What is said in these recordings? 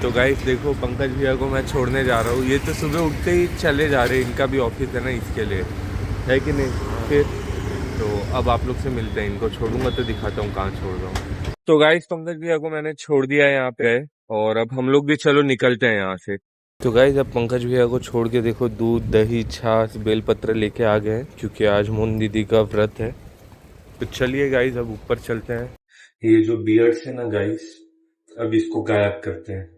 तो गाइस देखो पंकज भैया को मैं छोड़ने जा रहा हूँ। ये तो सुबह उठते ही चले जा रहे हैं, इनका भी ऑफिस है ना इसके लिए, है कि नहीं। फिर तो अब आप लोग से मिलते हैं, इनको छोड़ूंगा तो दिखाता हूँ कहाँ छोड़ रहा हूँ। तो गाइस पंकज भैया को मैंने छोड़ दिया है यहाँ पे, और अब हम लोग भी चलो निकलते हैं यहाँ से। तो गाइस अब पंकज भैया को छोड़ के देखो दूध दही छाछ बेलपत्र लेके आ गए हैं, क्योंकि आज मोन दीदी का व्रत है। तो चलिए गाइस अब ऊपर चलते हैं। ये जो बियर्ड्स है ना गाइस, अब इसको गायब करते हैं,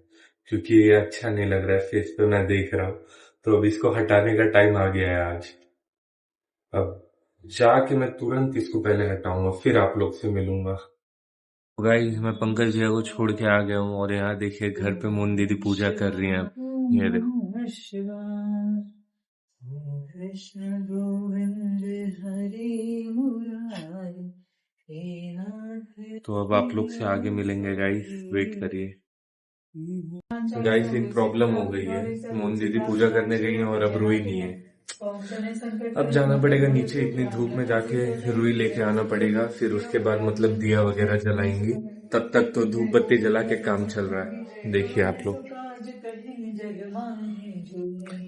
क्योंकि ये अच्छा नहीं लग रहा है फेस पे, मैं देख रहा हूँ। तो अब इसको हटाने का टाइम आ गया है आज। अब जाके मैं तुरंत इसको पहले हटाऊंगा, फिर आप लोग से मिलूंगा। गाइस मैं पंकज भैया को छोड़ के आ गया हूँ, और यहाँ देखिए घर पे मोन दीदी पूजा कर रही हैं। ये देखो, कृष्ण गोविंद हरि मुरारी। तो अब आप लोग से आगे मिलेंगे गाइस, वेट करिए। गाइस एक प्रॉब्लम हो गई है, मोन दीदी पूजा करने गई है और अब रुई नहीं है। अब जाना पड़ेगा नीचे, इतनी धूप में जाके रुई लेके आना पड़ेगा, फिर उसके बाद मतलब दिया वगैरह जलाएंगी। तब तक तो धूप बत्ती जला के काम चल रहा है, देखिए आप लोग।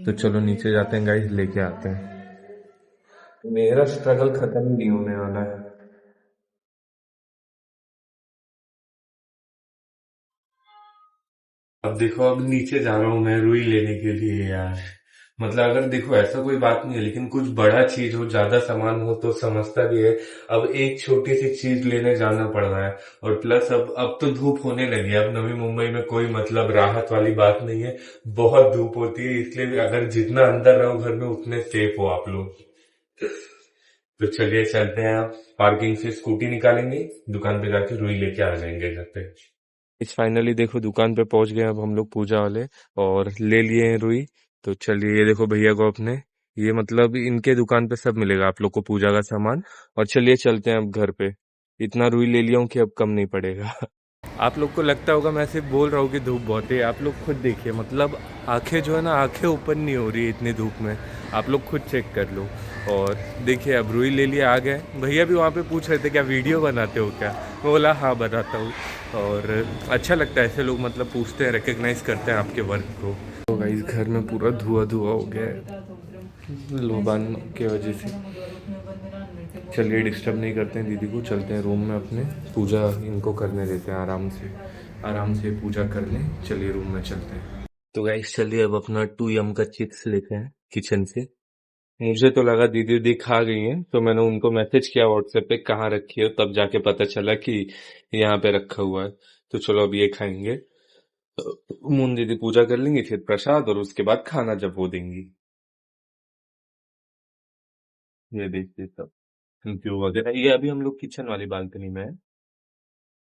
तो चलो नीचे जाते हैं गाइस, लेके आते हैं। मेरा स्ट्रगल खत्म ही नहीं होने वाला है। अब देखो अब नीचे जा रहा हूँ मैं रुई लेने के लिए यार। मतलब अगर देखो ऐसा कोई बात नहीं है, लेकिन कुछ बड़ा चीज हो ज्यादा सामान हो तो समझता भी है। अब एक छोटी सी चीज लेने जाना पड़ रहा है, और प्लस अब तो धूप होने लगी है। अब नवी मुंबई में कोई मतलब राहत वाली बात नहीं है, बहुत धूप होती है। इसलिए भी अगर जितना अंदर रहो घर में उतने सेफ हो आप लोग। तो चलिए चलते हैं, आप पार्किंग से स्कूटी निकालेंगे, दुकान पे जाके रुई लेके आ जाएंगे घर पे। इस फाइनली देखो दुकान पे पहुंच गए अब हम लोग पूजा वाले, और ले लिए हैं रुई। तो चलिए ये देखो भैया को अपने, ये मतलब इनके दुकान पे सब मिलेगा आप लोग को पूजा का सामान। और चलिए चलते हैं अब घर पे। इतना रुई ले लिया हूँ कि अब कम नहीं पड़ेगा। आप लोग को लगता होगा मैं सिर्फ बोल रहा हूँ कि धूप बहुत है, आप लोग खुद देखिए, मतलब आंखें जो है ना, आंखें ओपन नहीं हो रही है इतनी धूप में। आप लोग खुद चेक कर लो। और देखिए अब रुई ले लिए आ गए। भैया भी वहाँ पे पूछ रहे थे क्या वीडियो बनाते हो क्या, मैं बोला हाँ बनाता हूँ। और अच्छा लगता है ऐसे लोग मतलब पूछते हैं, रिकग्नाइज करते हैं आपके वर्क को। तो गाइस घर में पूरा धुआं धुआं हो गया है लोबान के वजह से। चलिए डिस्टर्ब नहीं करते हैं दीदी को, चलते हैं रूम में अपने, पूजा इनको करने देते हैं आराम से। आराम से पूजा कर लें, चलिए रूम में चलते हैं। तो गाइस चलिए अब अपना 2 यम का चिप्स लेते हैं किचन से। मुझे तो लगा दीदी दीदी खा गई हैं, तो मैंने उनको मैसेज किया व्हाट्सएप पे कहाँ रखी हो, तब जाके पता चला कि यहाँ पे रखा हुआ है। तो चलो अब ये खाएंगे, मून दीदी पूजा कर लेंगी, फिर प्रसाद, और उसके बाद खाना जब वो देंगी। ये देखिए सब व्यू वगैरह, ये अभी हम लोग किचन वाली बालकनी में है।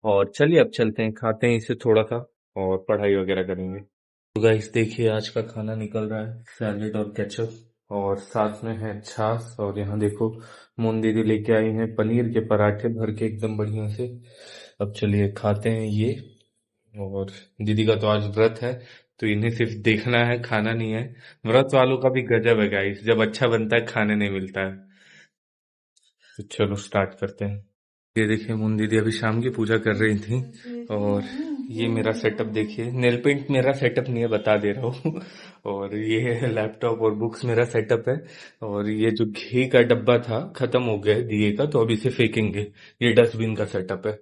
और चलिए अब चलते हैं, खाते हैं इसे थोड़ा सा, और पढ़ाई वगैरह करेंगे। तो गाइस देखिए आज का खाना निकल रहा है, सैलेड और केचप, और साथ में है छाछ। और यहाँ देखो मोन दीदी लेके आई हैं पनीर के पराठे भर के एकदम बढ़िया से। अब चलिए खाते हैं ये। और दीदी का तो आज व्रत है, तो इन्हें सिर्फ देखना है, खाना नहीं है। व्रत वालों का भी गजब है गाइस, जब अच्छा बनता है खाने नहीं मिलता है। तो चलो स्टार्ट करते हैं। ये देखिए मुन दीदी अभी शाम की पूजा कर रही थी। और ये मेरा सेटअप देखिए, नेल पेंट मेरा सेटअप नहीं है बता दे रहा हूँ। और ये है लैपटॉप और बुक्स मेरा सेटअप है। और ये जो घी का डब्बा था खत्म हो गया है दिए का, तो अब इसे फेंकेंगे। ये डस्टबिन का सेटअप है।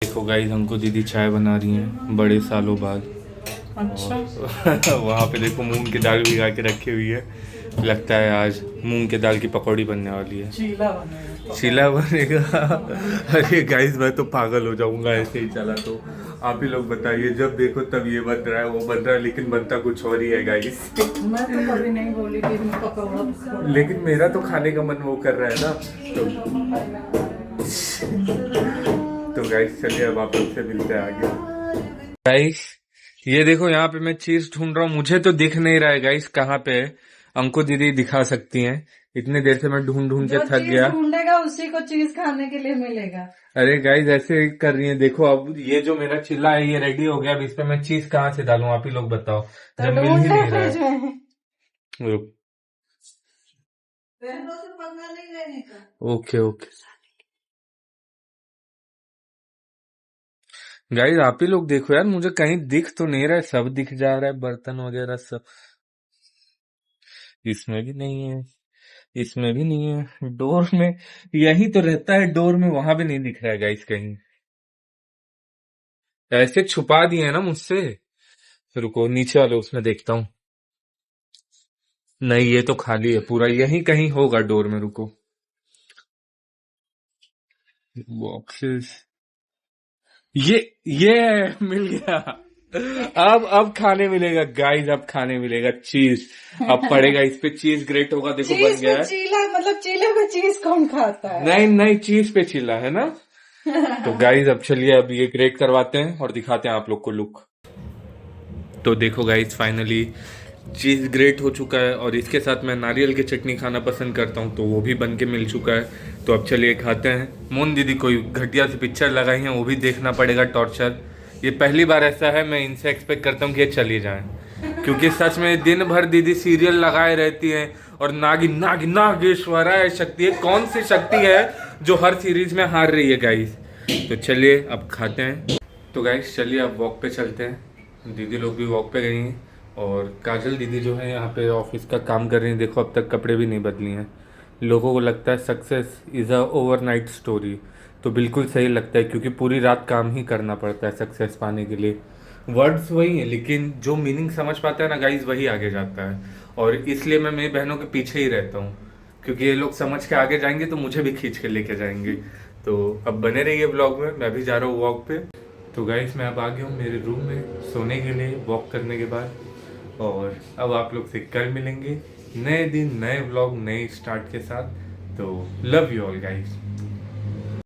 देखो गाइस हमको दीदी चाय बना रही हैं बड़े सालों बाद। अच्छा। वहाँ पे देखो मूंग की दाल भिगा के रखी हुई है, लगता है आज मूंग की दाल की पकौड़ी बनने वाली है। चीला बनेगा, चीला बनेगा। अरे गाइस मैं तो पागल हो जाऊंगा ऐसे ही चला तो। आप ही लोग बताइए, जब देखो तब ये बन रहा है वो बन रहा है, लेकिन बनता कुछ और ही है गाइस। मैं तो कभी नहीं बोली कि पकौड़ा, लेकिन मेरा तो खाने का मन वो कर रहा है ना। तो गाइस चलिए अब आप लोग से मिलते हैं आगे। गाइस ये देखो यहाँ पे मैं चीज ढूंढ रहा हूँ, मुझे तो दिख नहीं रहा है गाइस कहाँ पे है। अंको दीदी दिखा सकती हैं, इतनी देर से मैं ढूंढ ढूंढ के थक गया। ढूंढेगा उसी को चीज खाने के लिए मिलेगा। अरे गाइस ऐसे कर रही है देखो, अब ये जो मेरा चिल्ला है ये रेडी हो गया, अब इस पे मैं चीज कहाँ से डालूं, आप ही लोग बताओ, जब मिल ही नहीं रहा है। रुक, ओके ओके। गाइस आप ही लोग देखो यार, मुझे कहीं दिख तो नहीं रहा है, सब दिख जा रहा है, बर्तन वगैरह सब। इसमें भी नहीं है, इसमें भी नहीं है, डोर में। यही तो रहता है डोर में, वहां भी नहीं दिख रहा है गाइस कहीं। ऐसे छुपा दिए है ना मुझसे। रुको नीचे वाले उसमें देखता हूँ। नहीं ये तो खाली है पूरा, यही कहीं होगा डोर में, रुको। बॉक्सेस, ये ये मिल गया। अब खाने मिलेगा गाइस, अब खाने मिलेगा चीज। अब पड़ेगा इस पे, चीज ग्रेट होगा, देखो बन चीज गया पे है। चीला, मतलब चीले पे चीज कौन खाता है? नहीं नहीं, चीज पे चिल्ला है ना। तो गाइस अब चलिए, अब ये ग्रेट करवाते हैं और दिखाते हैं आप लोग को लुक। तो देखो गाइस फाइनली चीज़ ग्रेट हो चुका है, और इसके साथ मैं नारियल की चटनी खाना पसंद करता हूँ, तो वो भी बन के मिल चुका है। तो अब चलिए खाते हैं। मोन दीदी कोई घटिया सी पिक्चर लगाई है, वो भी देखना पड़ेगा, टॉर्चर। ये पहली बार ऐसा है, मैं इनसे एक्सपेक्ट करता हूँ कि ये चली जाएं, क्योंकि सच में दिन भर दीदी सीरियल लगाए रहती हैं। और नागेश्वराय शक्ति है, कौन सी शक्ति है जो हर सीरीज में हार रही है गाइस। तो चलिए अब खाते हैं। तो गाइस चलिए अब वॉक पे चलते हैं, दीदी लोग भी वॉक पे गई हैं। और काजल दीदी जो है यहाँ पे ऑफिस का काम कर रही हैं, देखो अब तक कपड़े भी नहीं बदली हैं। लोगों को लगता है success is a overnight story, तो बिल्कुल सही लगता है, क्योंकि पूरी रात काम ही करना पड़ता है सक्सेस पाने के लिए। वर्ड्स वही हैं, लेकिन जो मीनिंग समझ पाता है ना गाइज, वही आगे जाता है। और इसलिए मैं मेरी बहनों के पीछे ही रहता हूँ, क्योंकि ये लोग समझ के आगे जाएंगे तो मुझे भी खींच के लेके जाएंगे। तो अब बने रहिए ब्लॉग में, मैं भी जा रहा हूँ वॉक पे। तो गाइस मैं अब आ गया हूँ मेरे रूम में सोने के लिए, वॉक करने के बाद। और अब आप लोग से कल मिलेंगे, नए दिन नए व्लॉग नए स्टार्ट के साथ। तो लव यू ऑल गाइस।